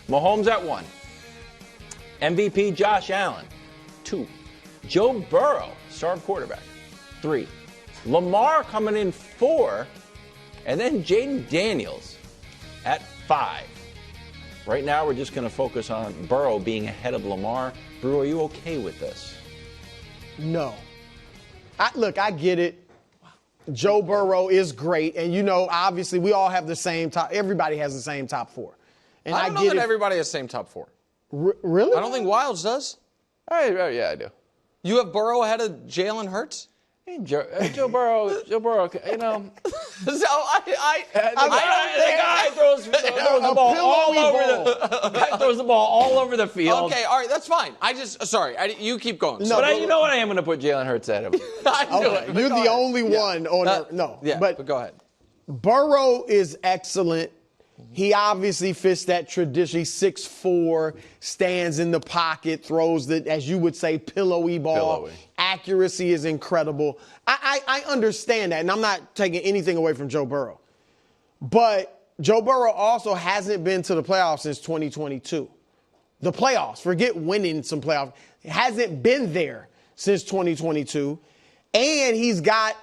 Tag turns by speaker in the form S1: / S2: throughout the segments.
S1: Mahomes at 1. MVP Josh Allen, 2. Joe Burrow, star quarterback, 3. Lamar coming in 4. And then Jaden Daniels at 5. Right now, we're just going to focus on Burrow being ahead of Lamar. Brew, are you okay with this?
S2: No. I get it. Joe Burrow is great. And, obviously, we all have the same top. Everybody has the same top 4. And
S3: I don't know that everybody has the same top 4.
S2: Really?
S3: I don't think Wilds does.
S1: Yeah, I do.
S3: You have Burrow ahead of Jalen Hurts?
S1: Joe Burrow,
S3: So I
S1: guy throws the ball all over the field.
S3: Okay, all right, that's fine. You keep going.
S1: No, but you know what? I am going to put Jalen Hurts ahead of him.
S2: You're the only one on no.
S3: Yeah, but go ahead.
S2: Burrow is excellent. He obviously fits that tradition. He's 6'4", stands in the pocket, throws the, as you would say, pillowy ball. Accuracy is incredible. I understand that, and I'm not taking anything away from Joe Burrow. But Joe Burrow also hasn't been to the playoffs since 2022. The playoffs, forget winning some playoffs. It hasn't been there since 2022. And he's got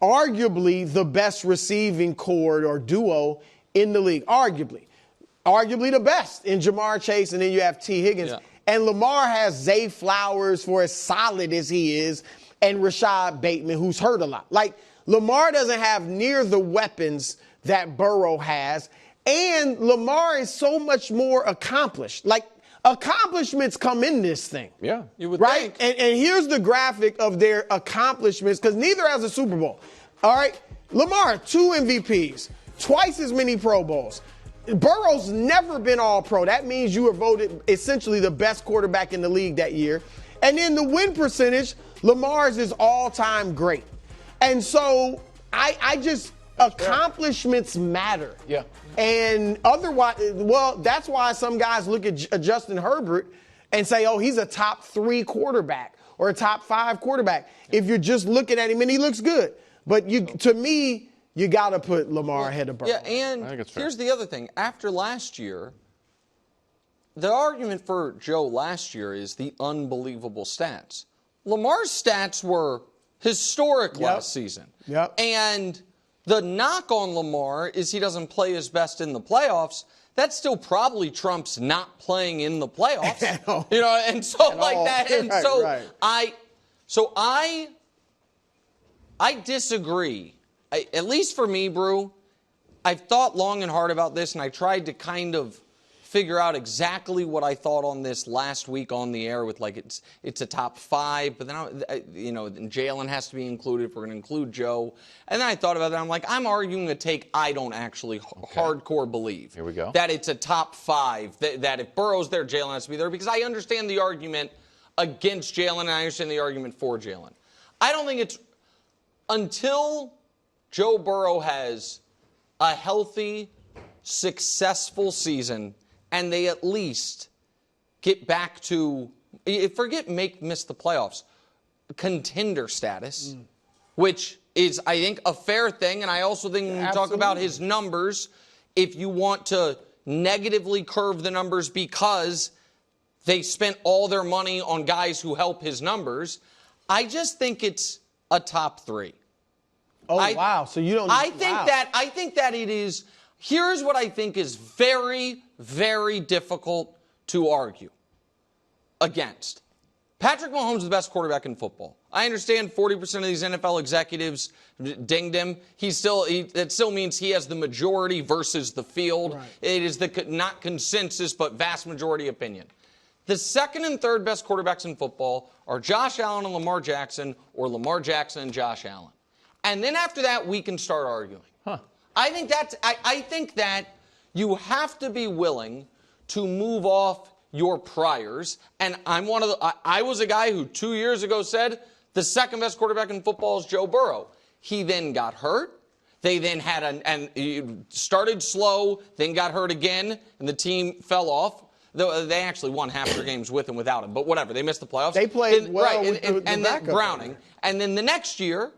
S2: arguably the best receiving core or duo in the league, arguably the best in Jamar Chase, and then you have T. Higgins. Yeah. And Lamar has Zay Flowers, for as solid as he is, and Rashad Bateman, who's hurt a lot. Like, Lamar doesn't have near the weapons that Burrow has, and Lamar is so much more accomplished. Like, accomplishments come in this thing.
S3: Yeah, you would
S2: think.
S3: Right?
S2: And here's the graphic of their accomplishments, because neither has a Super Bowl. All right? Lamar, 2 MVPs. Twice as many Pro Bowls. Burrow's never been all-pro. That means you were voted essentially the best quarterback in the league that year. And then the win percentage, Lamar's is all-time great. And so accomplishments matter.
S1: Yeah.
S2: And otherwise, that's why some guys look at Justin Herbert and say, oh, he's a top 3 quarterback or a top 5 quarterback. If you're just looking at him, and he looks good. But to me, you got to put Lamar ahead of Burrow.
S3: Yeah, and here's the other thing. After last year, the argument for Joe last year is the unbelievable stats. Lamar's stats were historic last season.
S2: Yep.
S3: And the knock on Lamar is he doesn't play his best in the playoffs. That still probably trumps not playing in the playoffs. And so like that. And so I disagree. At least for me, Brew, I've thought long and hard about this, and I tried to kind of figure out exactly what I thought on this last week on the air with, like, it's a top 5, but then, Jalen has to be included if we're going to include Joe. And then I thought about that. I'm like, I'm arguing a take I don't actually hardcore believe.
S1: Here we go.
S3: That it's a top 5, that if Burrow's there, Jalen has to be there, because I understand the argument against Jalen, and I understand the argument for Jalen. I don't think it's until Joe Burrow has a healthy, successful season, and they at least get back to, miss the playoffs, contender status, which is, I think, a fair thing. And I also think when we talk about his numbers, if you want to negatively curve the numbers because they spent all their money on guys who help his numbers, I just think it's a top 3.
S2: Oh, wow. So you don't...
S3: I think that it is... Here's what I think is very, very difficult to argue against. Patrick Mahomes is the best quarterback in football. I understand 40% of these NFL executives dinged him. That still means he has the majority versus the field. Right. It is not consensus, but vast majority opinion. The second and third best quarterbacks in football are Josh Allen and Lamar Jackson, or Lamar Jackson and Josh Allen. And then after that, we can start arguing. I think that you have to be willing to move off your priors. And I was a guy who 2 years ago said the second best quarterback in football is Joe Burrow. He then got hurt. They then and started slow, then got hurt again, and the team fell off. They actually won half their games with and without him, but whatever. They missed the playoffs.
S2: They played well with the
S3: then Browning. And then the next year,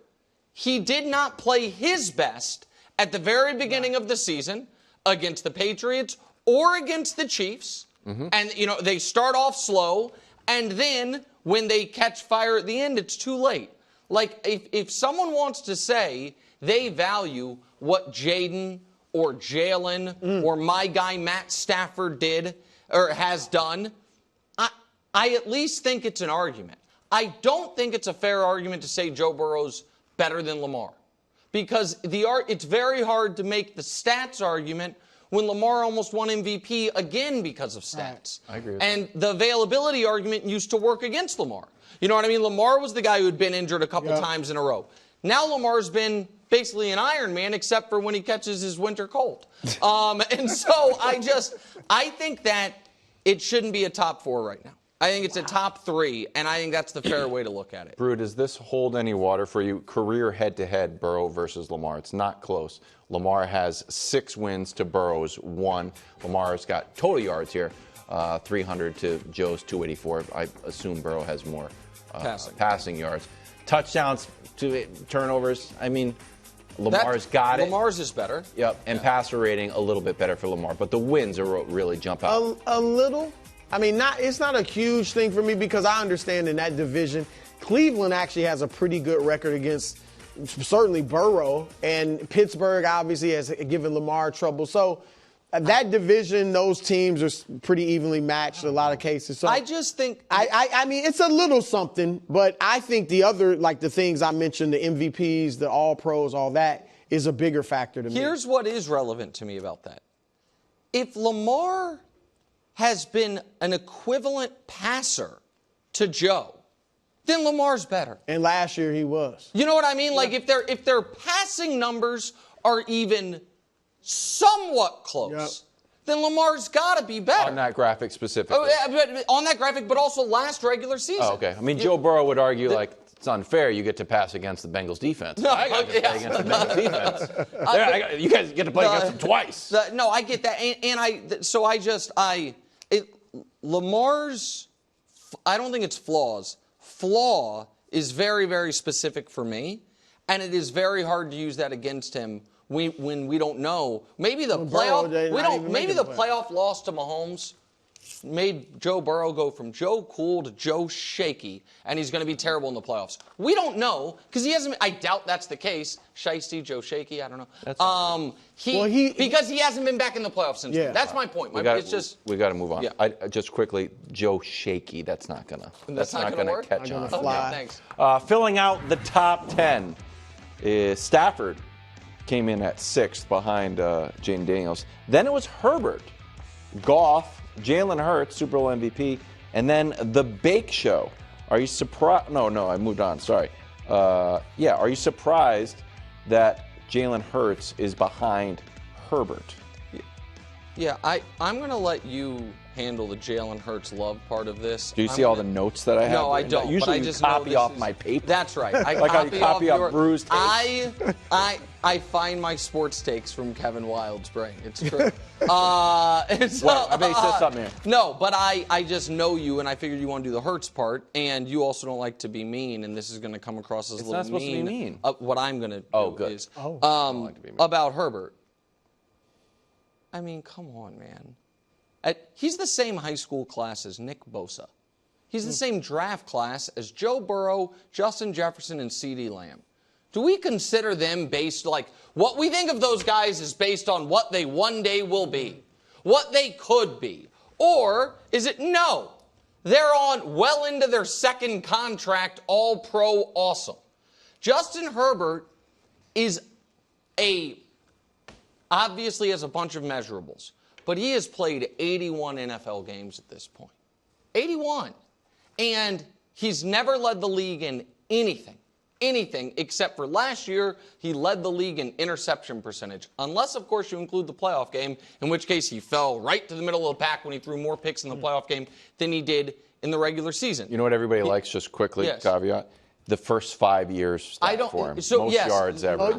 S3: he did not play his best at the very beginning of the season against the Patriots or against the Chiefs. And, they start off slow, and then when they catch fire at the end, it's too late. Like, if someone wants to say they value what Jaden or Jalen or my guy Matt Stafford did or has done, I at least think it's an argument. I don't think it's a fair argument to say Joe Burrow's better than Lamar. Because it's very hard to make the stats argument when Lamar almost won MVP again because of stats.
S1: Right. I agree with
S3: and the availability argument used to work against Lamar. You know what I mean? Lamar was the guy who had been injured a couple times in a row. Now Lamar's been basically an Iron Man except for when he catches his winter cold. And so I think that it shouldn't be a top 4 right now. I think it's a top 3, and I think that's the fair way to look at it.
S1: Brew, does this hold any water for you? Career head-to-head, Burrow versus Lamar. It's not close. Lamar has 6 wins to Burrow's 1. Lamar's got total yards here, 300 to Joe's 284. I assume Burrow has more passing yards. Touchdowns to turnovers. I mean, Lamar's got it.
S3: Lamar's is better.
S1: Yep, and passer rating a little bit better for Lamar. But the wins are what really jump out.
S2: A little. I mean, it's not a huge thing for me because I understand in that division, Cleveland actually has a pretty good record against certainly Burrow, and Pittsburgh obviously has given Lamar trouble. So that division, those teams are pretty evenly matched in a lot of cases. So
S3: I just think
S2: I mean, it's a little something, but I think the other, like the things I mentioned, the MVPs, the All-Pros, all that is a bigger factor to me.
S3: Here's what is relevant to me about that. If Lamar has been an equivalent passer to Joe, then Lamar's better.
S2: And last year he was.
S3: You know what I mean? Like if their passing numbers are even somewhat close, then Lamar's got to be better.
S1: On that graphic specifically.
S3: Oh, yeah, but on that graphic, but also last regular season.
S1: Oh, okay. I mean, Joe Burrow would argue it's unfair. You get to pass against the Bengals defense.
S3: No,
S1: I got to play against the Bengals defense. You guys get to play against them twice.
S3: No, I get that, Lamar's, I don't think it's flaws. Flaw is very, very specific for me, and it is very hard to use that against him when we don't know. Maybe the playoff loss to Mahomes made Joe Burrow go from Joe Cool to Joe Shaky, and he's going to be terrible in the playoffs. We don't know because he hasn't. I doubt that's the case. Shiesty, Joe Shaky, I don't know. Because he hasn't been back in the playoffs since then. That's my point. We got
S1: to move on.
S3: Yeah.
S1: Just quickly, Joe Shaky. That's not gonna
S3: work?
S1: catch on.
S3: Okay, thanks.
S1: Filling out the top 10 is Stafford. Came in at 6th behind Jaden Daniels. Then it was Herbert, Goff, Jalen Hurts, Super Bowl MVP, and then the Bake Show. Are you surprised? No, I moved on. Sorry. Are you surprised that Jalen Hurts is behind Herbert?
S3: Yeah, I'm going to let you handle the Jalen Hurts love part of this.
S1: Do you see all the notes that I have?
S3: No, I don't.
S1: Usually
S3: but I just
S1: copy off my paper.
S3: That's right. I
S1: like how you copy off Brew's takes.
S3: I find my sports takes from Kevin Wild's brain. It's true.
S1: I bet he said something here.
S3: No, but I just know you, and I figured you want to do the Hurts part, and you also don't like to be mean, and this is going to come across as a little mean.
S1: It's not supposed to be mean.
S3: What I'm going to do is about Herbert. I mean, come on, man. He's the same high school class as Nick Bosa. He's the same draft class as Joe Burrow, Justin Jefferson, and CeeDee Lamb. Do we consider them based, what we think of those guys is based on what they one day will be, what they could be? Or is it no, they're on well into their second contract, all-pro awesome? Justin Herbert obviously has a bunch of measurables, but he has played 81 NFL games at this point. 81. And he's never led the league in anything except for last year, he led the league in interception percentage. Unless, of course, you include the playoff game, in which case he fell right to the middle of the pack when he threw more picks in the playoff game than he did in the regular season.
S1: You know what everybody likes, just quickly, caveat? The first 5 years for him. Most yards ever.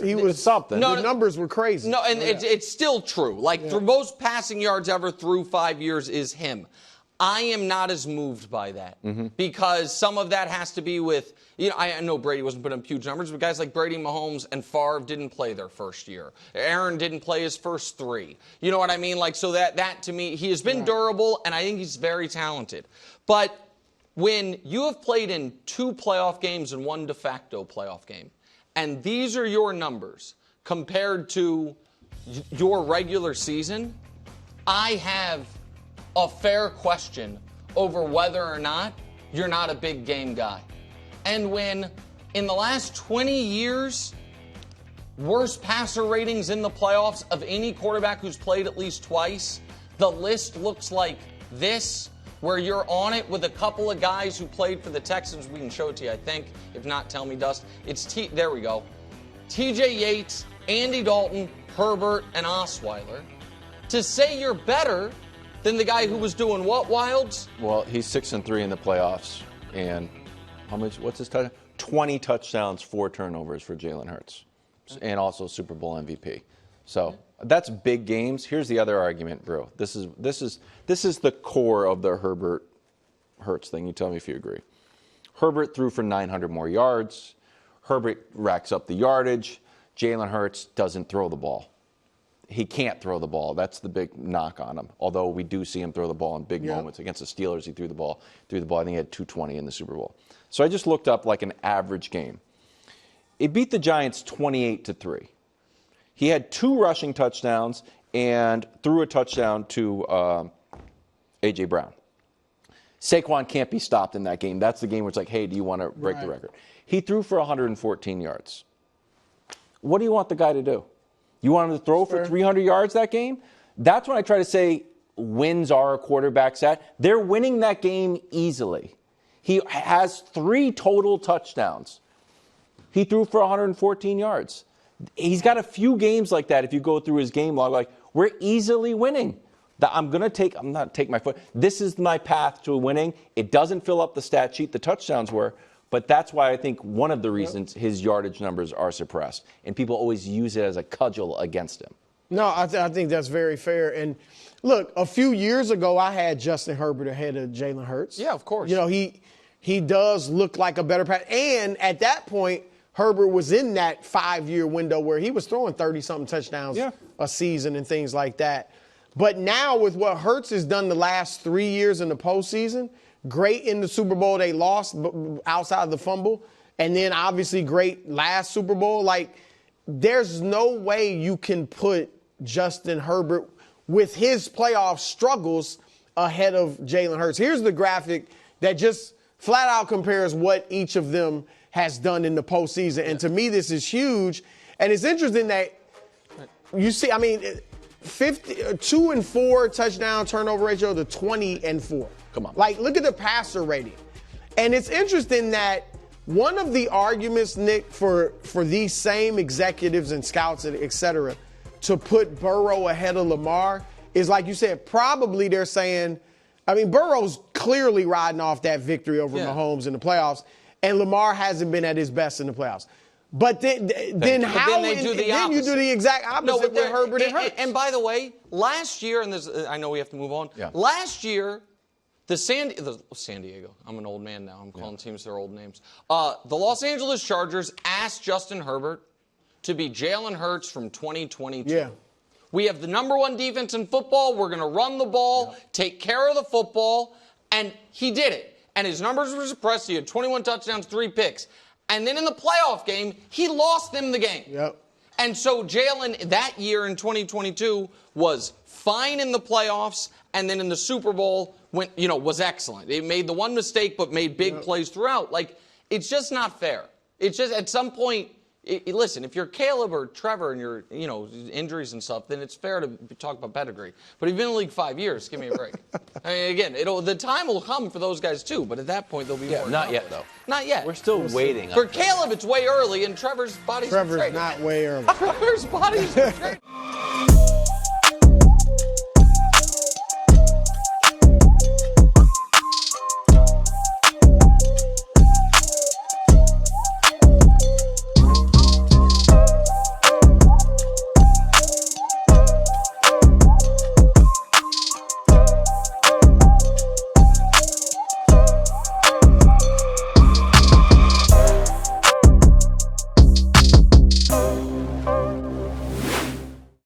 S2: He was something. The numbers were crazy.
S3: No, and it's still true. The most passing yards ever through 5 years is him. I am not as moved by that because some of that has to be with, I know Brady wasn't putting up huge numbers, but guys like Brady, Mahomes, and Favre didn't play their first year. Aaron didn't play his first 3. You know what I mean? Like, so that to me, he has been durable, and I think he's very talented. But when you have played in 2 playoff games and 1 de facto playoff game, and these are your numbers compared to your regular season, I have a fair question over whether or not you're not a big game guy. And when in the last 20 years, worst passer ratings in the playoffs of any quarterback who's played at least twice, the list looks like this, where you're on it with a couple of guys who played for the Texans. We can show it to you, I think. If not, tell me, Dust. There we go. TJ Yates, Andy Dalton, Herbert, and Osweiler. To say you're better than the guy who was doing what, Wilds?
S1: Well, he's 6-3 in the playoffs, and what's his touchdown? 20 touchdowns, 4 turnovers for Jalen Hurts, and also Super Bowl MVP. So that's big games. Here's the other argument, bro. This is the core of the Herbert Hurts thing. You tell me if you agree. Herbert threw for 900 more yards. Herbert racks up the yardage. Jalen Hurts doesn't throw the ball. He can't throw the ball. That's the big knock on him. Although we do see him throw the ball in big moments. Against the Steelers, he threw the ball. I think he had 220 in the Super Bowl. So I just looked up like an average game. It beat the Giants 28-3. He had 2 rushing touchdowns and threw a touchdown to A.J. Brown. Saquon can't be stopped in that game. That's the game where it's like, hey, do you want to break the record? He threw for 114 yards. What do you want the guy to do? You want him to throw for 300 yards that game? That's when I try to say wins are a quarterback's at. They're winning that game easily. He has 3 total touchdowns. He threw for 114 yards. He's got a few games like that if you go through his game log. Like, we're easily winning. I'm not take my foot. This is my path to winning. It doesn't fill up the stat sheet. The touchdowns were. But that's why I think one of the reasons his yardage numbers are suppressed. And people always use it as a cudgel against him.
S2: No, I think that's very fair. And look, a few years ago, I had Justin Herbert ahead of Jalen Hurts.
S3: Yeah, of course.
S2: He does look like a better pass. And at that point, Herbert was in that 5-year window where he was throwing 30-something touchdowns a season and things like that. But now with what Hurts has done the last 3 years in the postseason, great in the Super Bowl, they lost outside of the fumble, and then obviously great last Super Bowl. Like, there's no way you can put Justin Herbert with his playoff struggles ahead of Jalen Hurts. Here's the graphic that just flat out compares what each of them has done in the postseason. And to me, this is huge. And it's interesting that you see, 2-4 touchdown turnover ratio to 20-4.
S1: Come on.
S2: Like, look at the passer rating. And it's interesting that one of the arguments, Nick, for these same executives and scouts, et cetera, to put Burrow ahead of Lamar is, like you said, probably they're saying, Burrow's clearly riding off that victory over Mahomes in the playoffs, and Lamar hasn't been at his best in the playoffs. But then you do the exact opposite with Herbert and Hurts.
S3: And by the way, last year, and I know we have to move on. Yeah. Last year, the San Diego. I'm an old man now. I'm calling teams their old names. The Los Angeles Chargers asked Justin Herbert to be Jalen Hurts from 2022. Yeah. We have the number 1 defense in football. We're going to run the ball, take care of the football, and he did it. And his numbers were suppressed. He had 21 touchdowns, 3 picks. And then in the playoff game, he lost them the game.
S2: Yep.
S3: And so Jalen that year in 2022 was fine in the playoffs, and then in the Super Bowl was excellent. It made the one mistake, but made big plays throughout. Like, it's just not fair. It's just at some point. Listen, if you're Caleb or Trevor and you're, injuries and stuff, then it's fair to talk about pedigree. But if you've been in the league 5 years, give me a break. Again, the time will come for those guys too, but at that point they'll be more.
S1: Not yet, though.
S3: Not yet.
S1: We're still waiting.
S3: For Caleb, it's way early, and Trevor's body's
S2: not way early.
S3: Trevor's body's great.